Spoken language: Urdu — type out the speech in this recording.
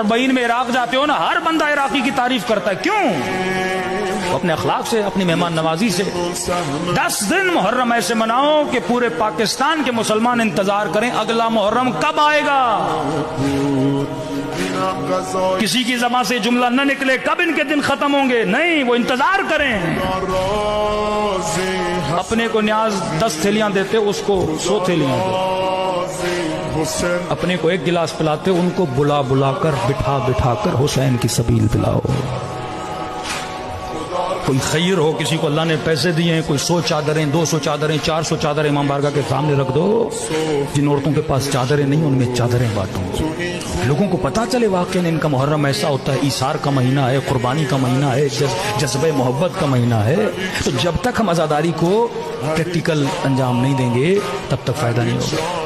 40 میں عراق جاتے ہو نا، ہر بندہ عراقی کی تعریف کرتا ہے. کیوں؟ اپنے اخلاق سے، اپنی مہمان نوازی سے. 10 دن محرم ایسے مناؤ کہ پورے پاکستان کے مسلمان انتظار کریں اگلا محرم کب آئے گا. کسی کی زبان سے جملہ نہ نکلے کب ان کے دن ختم ہوں گے، نہیں، وہ انتظار کریں. اپنے کو نیاز 10 تھیلیاں دیتے، اس کو 100 تھیلیاں دیتے. اپنے کو 1 گلاس پلاتے، ان کو بلا بلا کر، بٹھا بٹھا کر حسین کی سبیل پلاؤ. کوئی خیر ہو، کسی کو اللہ نے پیسے دیے ہیں، کوئی 100 چادریں، 200 چادریں، 400 چادریں امام بارگاہ کے سامنے رکھ دو. جن عورتوں کے پاس چادریں نہیں، ان میں چادریں بانٹو. لوگوں کو پتا چلے واقعی ان کا محرم ایسا ہوتا ہے، ایثار کا مہینہ ہے، قربانی کا مہینہ ہے، جذبہ محبت کا مہینہ ہے. تو جب تک ہم عزاداری کو پریکٹیکل انجام نہیں دیں گے تب تک فائدہ نہیں ہوگا.